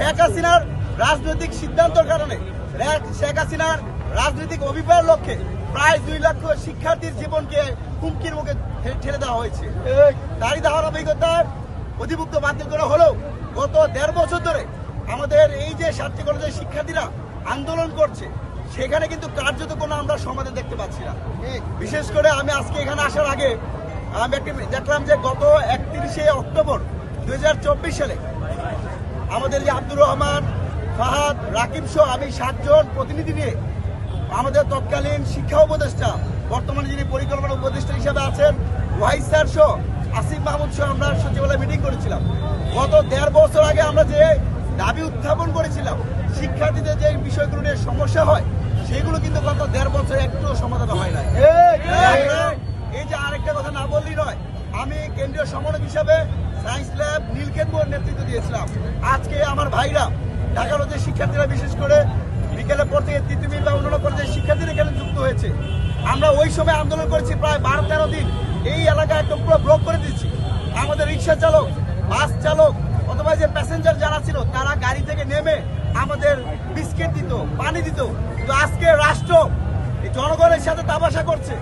শেখ হাসিনার রাজনৈতিক সিদ্ধান্তের কারণে, শেখ হাসিনার রাজনৈতিক অভিপ্রায়ের লক্ষ্যে প্রায় 2 লক্ষ শিক্ষার্থীর জীবনকে হুমকির মুখে ঠেলে দেওয়া হয়েছে। তারই ধারাবাহিকতায় অধিভুক্ত বাতিল করা হলেও গত 1.5 বছর ধরে আমাদের এই যে 7টি কলেজের শিক্ষার্থীরা আন্দোলন করছে, সেখানে কিন্তু কার্যত কোনো আমরা সমাধান দেখতে পাচ্ছি না। বিশেষ করে আমি আজকে এখানে আসার আগে আমি দেখলাম যে গত 31শে অক্টোবর 2024 সালে আমাদের যে আব্দুর রহমান, ফাহাদ, রাকিব সহ আমি 7 জন প্রতিনিধি নিয়ে আমাদের তৎকালীন শিক্ষা উপদেষ্টা, বর্তমানে যিনি পরিকল্পনা উপদেষ্টা হিসেবে আছেন ওয়াহিদ স্যার সহ আসিফ মাহমুদ সহ আমরা সচিবালয়ে মিটিং করেছিলাম। গত 1.5 বছর আগে আমরা যে দাবি উত্থাপন করেছিলাম, শিক্ষার্থীদের যে বিষয়গুলো নিয়ে সমস্যা হয়, সেগুলো কিন্তু গত 1.5 বছর একটু সমাধান হয় না। এই যে আরেকটা কথা না বললেই নয়, আমি কেন্দ্রীয় সমন্বয়ক হিসাবে সায়েন্স ল্যাব নীলক্ষেত নেতৃত্ব দিয়েছিলাম। আজকে আমার ভাইরা ঢাকা কলেজের শিক্ষার্থীরা বিশেষ করে বিকেলের পর থেকে তিতুমির বা অন্যান্য কলেজের শিক্ষার্থীরা এখানে যুক্ত হয়েছে। আমরা ওই সময় আন্দোলন করেছি প্রায় 12-13 দিন। এই এলাকা একদম পুরো ব্লক করে দিচ্ছি। আমাদের রিক্সা চালক, বাস চালক অথবা যে প্যাসেঞ্জার যারা ছিল, তারা গাড়ি থেকে নেমে আমাদের বিস্কিট দিত, পানি দিত। তো আজকে রাষ্ট্র জনগণের সাথে তামাশা করছে,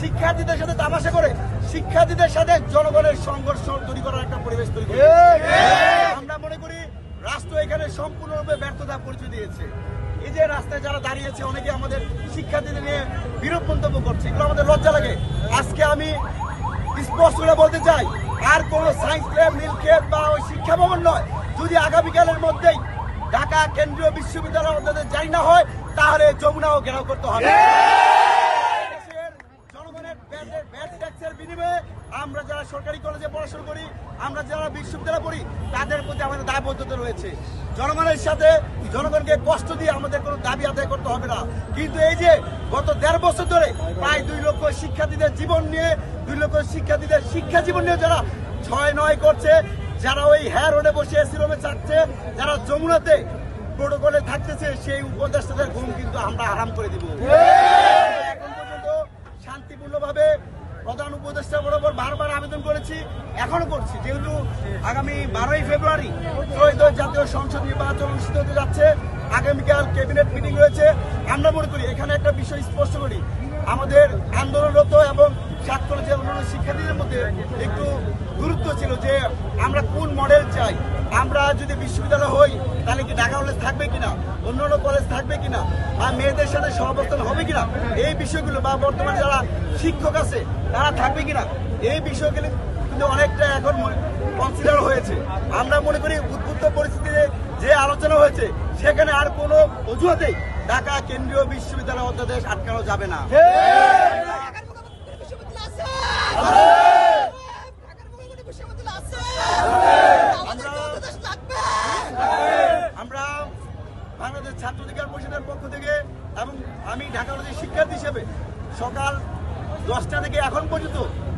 শিক্ষার্থীদের সাথে তামাশা করে শিক্ষার্থীদের সাথে জনগণের সংঘর্ষ তৈরি করার একটা পরিবেশ তৈরি করে। আমরা মনে করি রাষ্ট্র এখানে সম্পূর্ণরূপে ব্যর্থতা পরিচয় দিয়েছে। এই যে রাস্তায় যারা দাঁড়িয়েছে, অনেকে আমাদের শিক্ষার্থীদের নিয়ে বিরূপ মন্তব্য করছে, এগুলো আমাদের লজ্জা লাগে। আজকে আমি স্পষ্ট করে বলতে চাই, আর কোন সায়েন্স ল্যাব, নীলক্ষেত বা ওই শিক্ষা ভবন নয়, যদি আগামীকালের মধ্যেই ঢাকা কেন্দ্রীয় বিশ্ববিদ্যালয়ের অধ্যাদেশ জারি না হয়, তাহলে যমুনাও ঘেরাও করতে হবে। জনগণের ব্যাড ট্যাক্সের বিনিময়ে আমরা যারা সরকারি কলেজে পড়াশোনা করি, আমরা যারা বিশ্ববিদ্যালয়ে পড়ি, তাদের প্রতি আমাদের দায়বদ্ধতা রয়েছে। জনগণের সাথে জনগণকে কষ্ট দিয়ে আমাদের কোনো দাবি আদায় করতে হবে না। কিন্তু এই যে গত 1.5 বছর ধরে প্রায় 2 লক্ষ শিক্ষার্থীদের জীবন নিয়ে, 2 লক্ষ শিক্ষার্থীদের শিক্ষা জীবন নিয়ে যারা 6-9 করছে, যারা ওই হ্যাঁ রোডে বসে এসি রুমে থাকছে, যারা যমুনাতে প্রোটোকলে থাকতেছে, সেই উপদেষ্টাদের ঘুম কিন্তু আমরা আরাম করে দিব। এখন পর্যন্ত শান্তিপূর্ণভাবে প্রধান উপদেষ্টা বরাবর বারবার আবেদন করেছি, এখনো করছি। যেহেতু আগামী 12ই ফেব্রুয়ারি ত্রয়োদশ জাতীয় সংসদ নির্বাচন অনুষ্ঠিত হতে যাচ্ছে, আগামীকাল ক্যাবিনেট মিটিং রয়েছে। আমরা মনে করি এখানে একটা বিষয় স্পষ্ট করি, আমাদের আন্দোলনরত এবং 7 কলেজের অন্যান্য শিক্ষার্থীদের মধ্যে একটু গুরুত্ব ছিল যে আমরা কোন মডেল চাই। আমরা যদি বিশ্ববিদ্যালয় হই, তাহলে কি ঢাকা কলেজ থাকবে কিনা, অন্যান্য কলেজ থাকবে কিনা, বা মেয়েদের সাথে সহাবস্থান হবে কিনা, এই বিষয়গুলো, বা বর্তমানে যারা শিক্ষক আছে তারা থাকবে কিনা, এই বিষয়গুলো কিন্তু অনেকটা এখন কনসিডার হয়েছে। আমরা মনে করি উদ্বুদ্ধ পরিস্থিতিতে যে আলোচনা হয়েছে, সেখানে আর কোনো অজুহাতেই ঢাকা কেন্দ্রীয় বিশ্ববিদ্যালয় অধ্যাদেশ আটকানো যাবে না। আমরা বাংলাদেশ ছাত্র অধিকার পরিষদের পক্ষ থেকে এবং আমি ঢাকা কলেজের শিক্ষার্থী হিসেবে সকাল 10টা থেকে এখন পর্যন্ত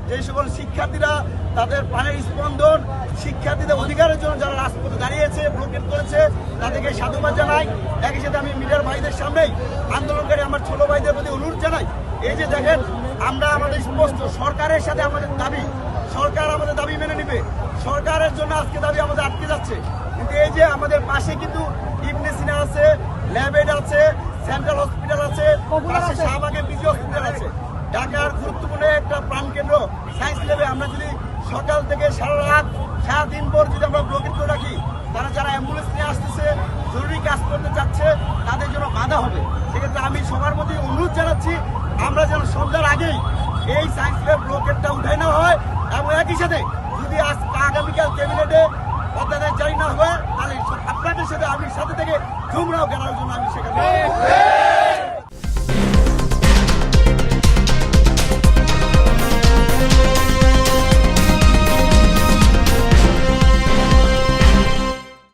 যে সকল শিক্ষার্থীরা তাদের প্রাণের স্পন্দন, শিক্ষার্থীদের অধিকারের জন্য যারা রাজপথে দাঁড়িয়েছে, ব্লকেট করেছে, তাদেরকে সাধুবাদ জানাই। একই সাথে আমি মিডিয়ার ভাইদের সামনেই আন্দোলনকারী আমার ছোট ভাইদের প্রতি অনুরোধ জানাই, এই যে দেখেন, আমরা আমাদের স্পষ্ট সরকারের সাথে আমাদের দাবি, সরকার আমাদের দাবি মেনে নিবে। সরকারের জন্য আজকে দাবি আমাদের আটকে যাচ্ছে, কিন্তু এই যে আমাদের পাশে কিন্তু ইবনে সিনা আছে, ল্যাবেড আছে, সেন্ট্রাল হসপিটাল আছে, পাশে শাহবাগের বিজি হসপিটাল আছে। ঢাকার গুরুত্বপূর্ণ একটা প্রাণকেন্দ্র সায়েন্স ল্যাবে আমরা যদি সকাল থেকে সারা রাত, সারাদিন পর যদি আমরা ব্লকেট করে রাখি, তারা যারা অ্যাম্বুলেন্স নিয়ে আসতেছে, জরুরি কাজ করতে চাচ্ছে, তাদের জন্য বাধা হবে। সেক্ষেত্রে আমি সবার মধ্যে অনুরোধ জানাচ্ছি, আমরা যেন সন্ধ্যার আগেই এই সায়েন্স ল্যাব ব্লকেটটা উঠাই না হয়, এবং একই সাথে যদি আগামীকাল ক্যাবিনেটে অধ্যাদেশ জারি না হয়, তাহলে আপনাদের সাথে আমি সাথে থেকে যমুনাও গেলার জন্য আমি সেখানে